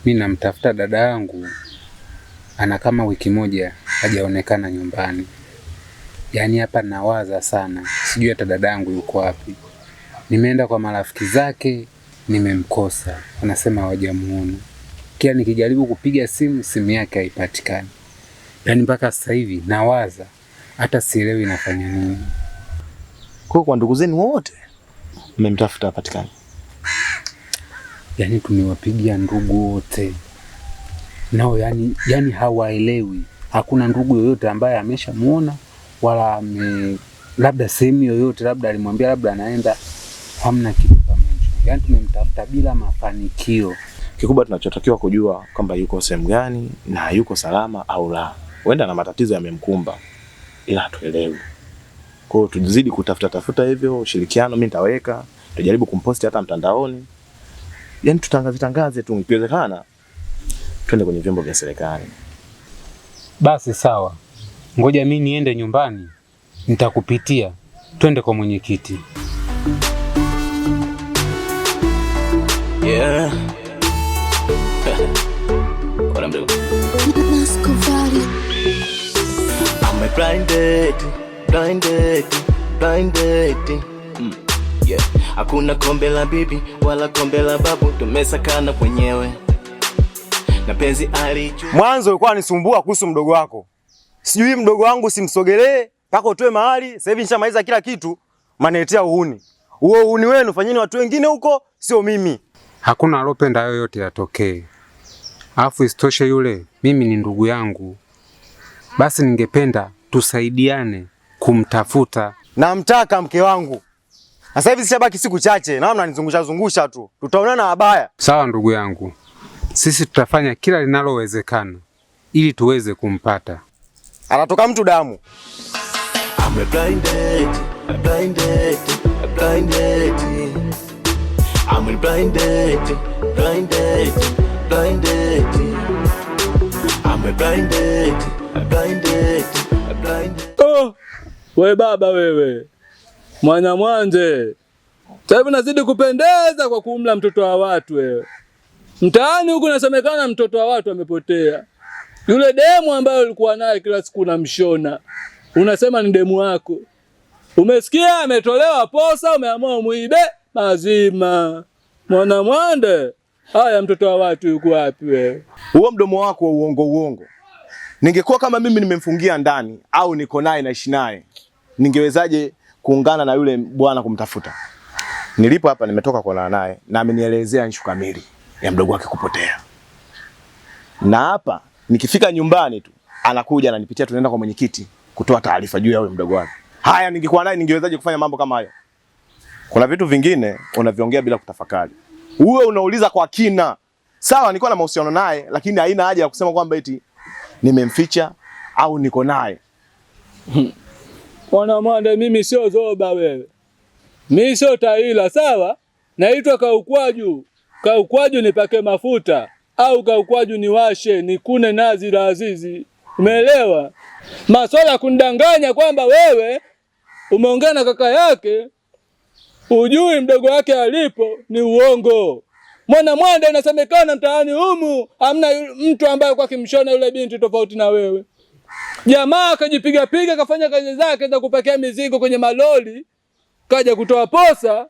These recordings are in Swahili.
Mimi namtafuta dada yangu, ana kama wiki moja hajaonekana nyumbani. Yaani hapa nawaza sana, sijui hata dada yangu yuko wapi. Nimeenda kwa marafiki zake, nimemkosa. Wanasema hawajamuona. Kila nikijaribu kupiga simu yake haipatikani. Yaani mpaka sasa hivi nawaza, hata sielewi nafanya nini. Kwa ndugu zenu wote mmemtafuta hapatikani? Yaani tumewapigia ndugu wote. Nao yani hawaelewi. Hakuna ndugu yoyote ambaye ameshamuona wala labda sehemu yoyote, labda alimwambia labda anaenda, hamna kitu kama hicho. Yaani tumemtafuta bila mafanikio. Kikubwa tunachotakiwa kujua kwamba yuko sehemu gani na yuko salama au la. Huenda na matatizo yamemkumba ila hatuelewi. Kwa hiyo tuzidi kutafuta hivyo, ushirikiano mimi nitaweka, tujaribu kumposti hata mtandaoni. Yaani tutangaze tu ikiwezekana twende kwenye vyombo vya serikali. Basi sawa. Ngoja mimi niende nyumbani, nitakupitia. Twende kwa mwenyekiti. Yeah. What I'm doing? I'm blinded. Yeah. Hakuna kombe la bibi wala kombe la babu, tumesakana kwenyewe. Na penzi alicho. Mwanzo ulikuwa unisumbua kuhusu mdogo wako. Sijui mdogo wangu simsogelee mpaka utoe mahali. Sasa hivi nishamaliza kila kitu, maniletea uhuni. Huo uhuni wenu fanyeni watu wengine huko, sio mimi. Hakuna alopenda yoyote yatokee. Alafu isitoshe yule mimi ni ndugu yangu. Basi ningependa tusaidiane kumtafuta. Namtaka mke wangu. Sasa hivi sishabaki siku chache, na mnanizungusha tu. Tutaonana habaya. Sawa ndugu yangu. Sisi tutafanya kila linalowezekana ili tuweze kumpata. Anatoka mtu damu. I'm blinded. Oh, we baba wewe. Mwana mwanje. Sasa nazidi kupendeza kwa kumla mtoto wa watu wewe. Mtaani huko nasemekana mtoto wa watu amepotea. Yule demu ambaye ulikuwa naye kila siku unamshona, unasema ni demu wako. Umesikia ametolewa posa, umeamua muibe mazima. Mwana mwande. Haya mtoto wa watu yuko wapi wewe? Huo mdomo wako wa uongo. Ningekuwa kama mimi nimemfungia ndani au niko naye naishi naye, ningewezaje kuungana na yule bwana kumtafuta? Nilipo hapa nimetoka kuonana naye na amenielezea issue kamili ya mdogo wake kupotea. Na hapa nikifika nyumbani tu anakuja ananipitia, tunaenda kwa mwenyekiti kutoa taarifa juu ya yule mdogo wake. Haya ningekuwa naye ningewezaje kufanya mambo kama hayo? Kuna vitu vingine unaviongea bila kutafakari. Uwe unauliza kwa kina. Sawa nilikuwa na mahusiano naye, lakini haina haja ya kusema kwamba eti nimemficha au niko naye. Mwana mwande, mimi sio zoba wewe. Mimi sio taila, sawa? Naitwa Kaukwaju. Kaukwaju nipake mafuta au Kaukwaju niwashe nikune nazi la azizi. Umeelewa? Maswala kundanganya kwamba wewe umeongea na kaka yake ujui mdogo wake alipo ni uongo. Mwana mwande inasemekana mtaani humu hamna mtu ambaye kwa kimshona yule binti tofauti na wewe. Jamaa akajipiga kafanya kazi zake za kupakia mizigo kwenye maloli, kaja kutoa posa,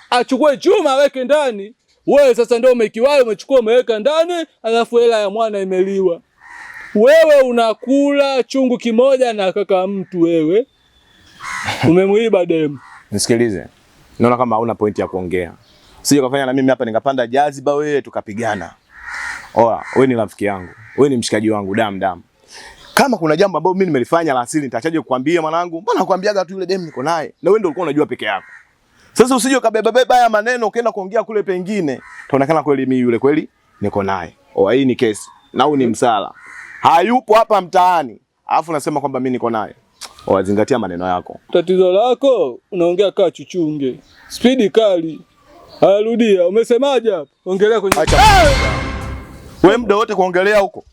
achukue chuma aweke ndani. Wewe sasa ndio umekiwayo umechukua umeweka ndani, alafu hela ya mwana imeliwa. Wewe unakula chungu kimoja na kaka mtu wewe. Umemuiba demu. Nisikilize. Naona kama hauna point ya kuongea. Sije kufanya na mimi hapa nikapanda jaziba wewe tukapigana. Oa, wewe ni rafiki yangu. Wewe ni mshikaji wangu damu. Kama kuna jambo ambalo mimi nimelifanya la asili nitaachaje kukwambia mwanangu? Mbona nakwambiaga tu yule demu niko naye? Na wewe ndio ulikuwa unajua peke yako. Sasa usije ukabeba haya maneno ukaenda kuongea kule pengine. Tuonekana kweli mimi yule kweli niko naye. Oa, hii ni kesi. Na huu ni msala. Hayupo hapa mtaani. Alafu nasema kwamba mimi niko naye. Oa, zingatia maneno yako. Tatizo lako unaongea kaa chuchunge. Spidi kali. Harudia, umesemaje hapo? Ongelea kwenye. Wewe muda wote kuongelea huko.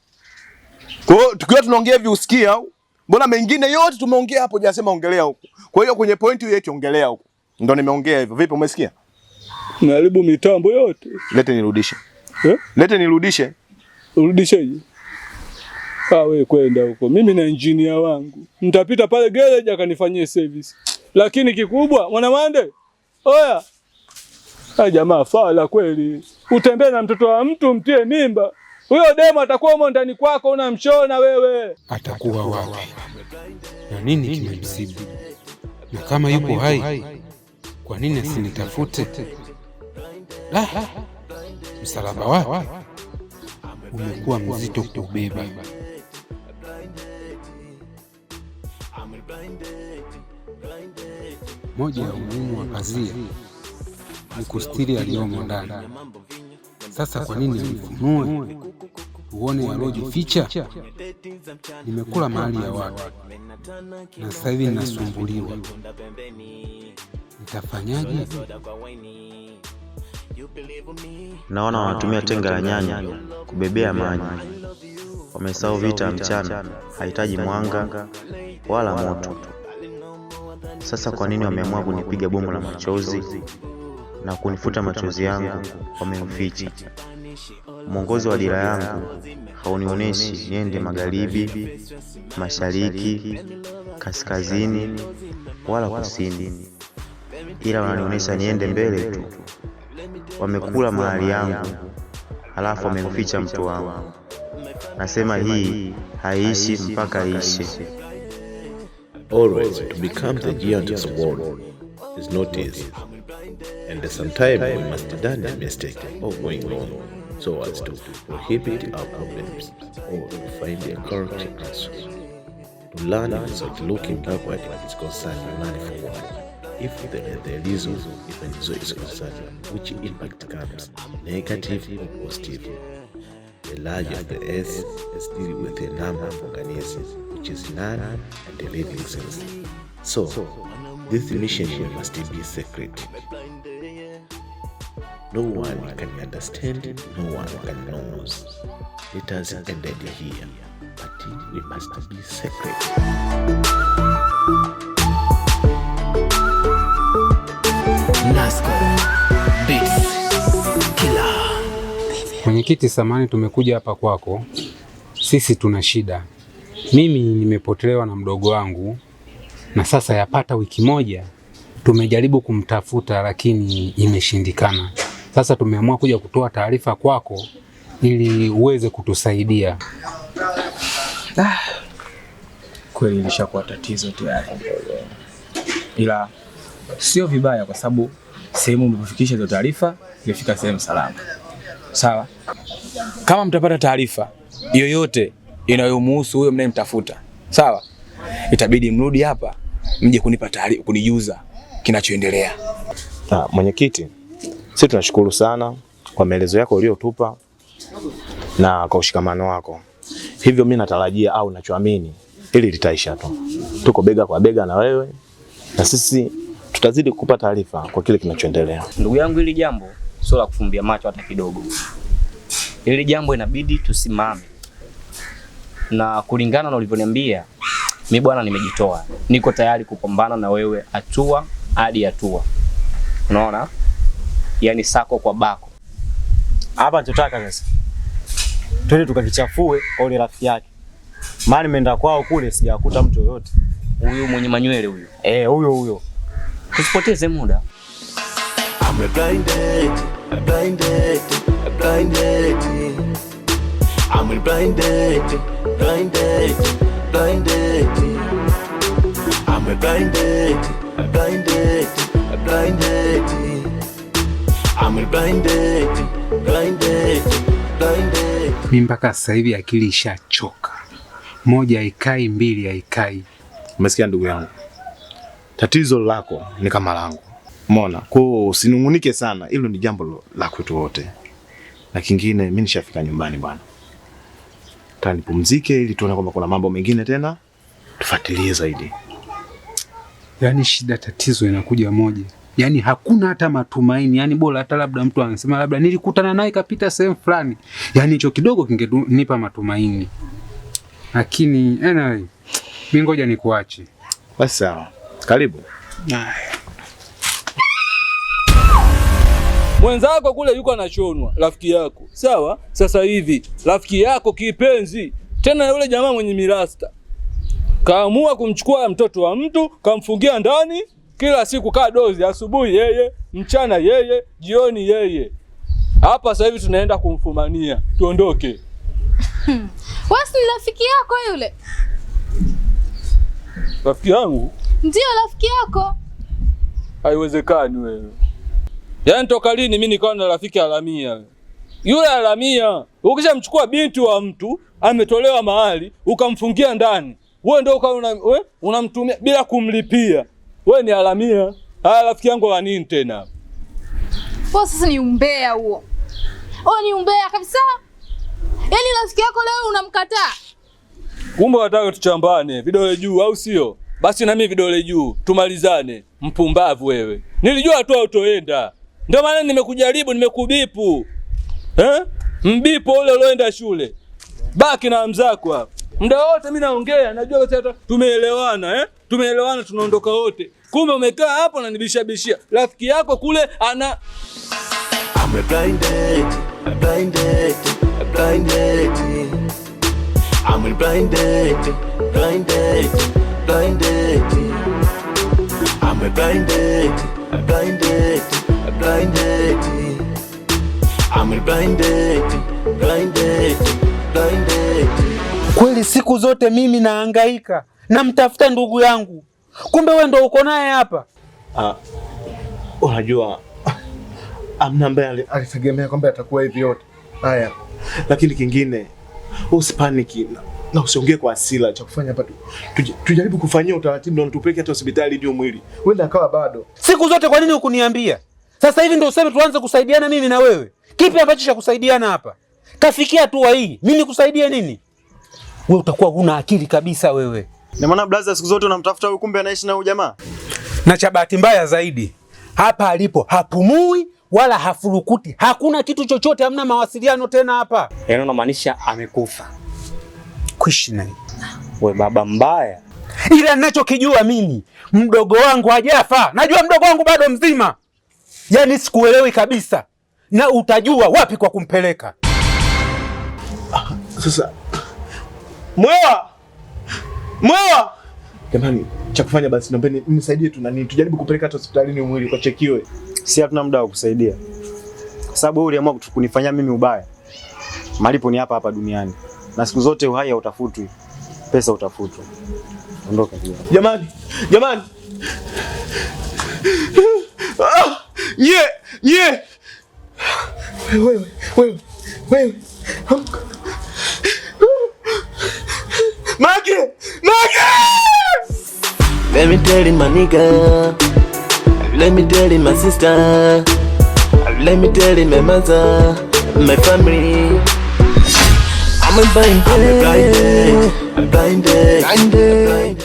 Kwa hiyo tukiwa tunaongea hivi usikia au? Mbona mengine yote tumeongea hapo hujasema ongelea huko. Kwa hiyo kwenye point hiyo eti ongelea huko. Ndio nimeongea hivyo. Vipi umesikia? Naharibu mitambo yote. Lete nirudishe. Eh? Lete nirudishe. Urudisheje? Wewe kwenda huko. Mimi na engineer wangu. Nitapita pale garage akanifanyie service. Lakini kikubwa, Mwanamande. Oya. Jamaa fala kweli. Utembee na mtoto wa mtu mtie mimba. Huyo demo atakuwa huko ndani kwako unamshona wewe. Atakuwa wapi? Na nini kimemsibu? Na kama yupo hai, kwa nini asinitafute? Msalaba wake umekuwa mzito kubeba. Moja ya umuhimu wa pazia ni kustiri aliyomo ndani. Sasa kwa nini alifunue? Uone alojificha? Nimekula mahali ya watu na sasa hivi ninasumbuliwa. Nitafanyaje? Naona wanatumia tenga la nyanya kubebea maji. Wamesahau vita mchana hahitaji mwanga wala moto. Sasa kwa nini wameamua kunipiga bomu la machozi na kunifuta machozi yangu? Wameuficha. Mwongozo wa dira yangu haunionyeshi niende magharibi, mashariki, kaskazini wala kusini, ila wananionyesha niende mbele tu. Wamekula mahali yangu, halafu wameuficha mtu wangu. Nasema hii haishi mpaka ishe. Always to become the giant's world is not easy, and sometimes we must done the mistake of going wrong so as to prohibit our problems or to find a correct answer. To learn without looking backward is concerned to learn forward. If there is even so is concerned, which impact comes, negative or positive. The large of the earth is dealing with a number of organisms, which is none and the living cells. So, this mission must be secret. No one can understand, no one can know. Let us end it here, but we must be secret. Mwenyekiti, samani tumekuja hapa kwako. Sisi tuna shida. Mimi nimepotelewa na mdogo wangu na sasa yapata wiki moja tumejaribu kumtafuta lakini imeshindikana. Sasa tumeamua kuja kutoa taarifa kwako ili uweze kutusaidia. Kweli ilishakuwa tatizo tayari. Ila sio vibaya kwa sababu sehemu mlipofikisha hizo taarifa ilifika sehemu salama. Sawa? Kama mtapata taarifa yoyote inayomhusu huyo mnayemtafuta, sawa? Itabidi mrudi hapa mje kunipa taarifa, kunijuza kinachoendelea. Mwenyekiti, sisi tunashukuru sana kwa maelezo yako uliyotupa na kwa ushikamano wako. Hivyo mimi natarajia au nachoamini ili litaisha tu. Tuko bega kwa bega na wewe na sisi tutazidi kukupa taarifa kwa kile kinachoendelea. Ndugu yangu, hili jambo sio la kufumbia macho hata kidogo. Hili jambo inabidi tusimame. Na kulingana na ulivyoniambia, mimi bwana nimejitoa. Niko tayari kupambana na wewe hatua hadi hatua. Unaona? Yaani sako kwa bako. Hapa tunataka sasa twende tukakichafue kwa yule rafiki yake. Maana nimeenda kwao kule sijakuta mtu yoyote. Huyu mwenye manywele huyu. Huyo. Usipoteze muda. I'm blinded. I'm blinded. I'm blinded. I'm blinded. Mimi mpaka sasa hivi akili ishachoka. Moja haikai, mbili haikai. Umesikia ndugu yangu? Tatizo lako ni kama langu. Umeona? Kwa hiyo usinungunike sana. Hilo ni jambo la kwetu wote. Na kingine mimi nishafika nyumbani bwana. Tanipumzike ili tuone kama kuna mambo mengine tena tufuatilie zaidi. Yaani shida tatizo inakuja moja. Yaani hakuna hata matumaini. Yaani bora hata labda mtu anasema labda nilikutana naye kapita sehemu fulani. Yaani hicho kidogo kingenipa matumaini. Lakini anyway, mimi ngoja nikuache. Basi sawa. Karibu. Mwenzako kule yuko anashonwa, rafiki yako. Sawa? Sasa hivi rafiki yako kipenzi, tena yule jamaa mwenye mirasta, kaamua kumchukua mtoto wa mtu, kamfungia ndani, kila siku kaa dozi, asubuhi yeye, mchana yeye, jioni yeye. Hapa sasa hivi tunaenda kumfumania. Tuondoke. Wasi ni rafiki yako yule? Rafiki yangu? Ndio rafiki yako. Haiwezekani wewe. Yaani toka lini mimi nikawa na rafiki Alamia? Yule Alamia, ukishamchukua binti wa mtu, ametolewa mahali, ukamfungia ndani, wewe ndio unamtumia bila kumlipia. Wewe ni Alamia. Haya, rafiki yangu wa nini tena? Kwa sasa ni umbea huo. Ni umbea kabisa. Yaani rafiki yako leo unamkataa. Kumbe wataka tuchambane vidole juu au sio? Basi na mimi vidole juu, tumalizane. Mpumbavu wewe. Nilijua tu autoenda. Ndio maana nimekujaribu, nimekubipu. Mbipo ule ulioenda shule. Baki na mzako hapa. Muda wote mimi naongea, najua sasa tumeelewana, Tumeelewana, tunaondoka wote. Kumbe umekaa hapo na nibishabishia. Rafiki yako kule ana I'm blinded, blinded, blinded. I'm blinded, blinded, blinded. I'm blinded, blinded, blinded. I'm blinded, blinded, blinded. Kweli siku zote mimi nahangaika namtafuta ndugu yangu, kumbe wewe ndio uko naye hapa. Unajua amna ambaye alitegemea kwamba atakuwa hivi yote haya, lakini kingine usipaniki na usiongee kwa hasira. Cha kufanya hapa tujaribu kufanyia utaratibu ndio tupeleke hata hospitali ndio mwili wenda akawa bado. Siku zote kwa nini hukuniambia? Sasa hivi ndio useme tuanze kusaidiana mimi na wewe. Kipi ambacho cha kusaidiana hapa? Kafikia hatua hii, mimi nikusaidie nini? Wewe utakuwa huna akili kabisa wewe. Na maana blaza siku zote unamtafuta huyu, kumbe anaishi na huyu jamaa. Na cha bahati mbaya zaidi, hapa alipo hapumui wala hafurukuti. Hakuna kitu chochote, hamna mawasiliano tena hapa. Yaani unamaanisha amekufa. Kuishi naye. We baba mbaya. Ila ninachokijua mimi, mdogo wangu hajafa. Najua mdogo wangu bado mzima. Yaani sikuelewi kabisa. Na utajua wapi kwa kumpeleka. Sasa Mwewa! Mwewa! Jamani, cha kufanya basi naomba nisaidie tu nani, tujaribu kupeleka hata hospitalini mwili kwa chekiwe. Si hatuna muda wa kusaidia. Kwa sababu wewe uliamua kunifanyia mimi ubaya. Malipo ni hapa hapa duniani. Na siku zote uhai hautafutwi. Pesa utafutwa. Ondoka hiyo. Jamani, jamani. Nye. Wewe. Mage! Let me tell you my nigga. Let me tell you my sister. Let me tell you my mother, my family. I'm blinded.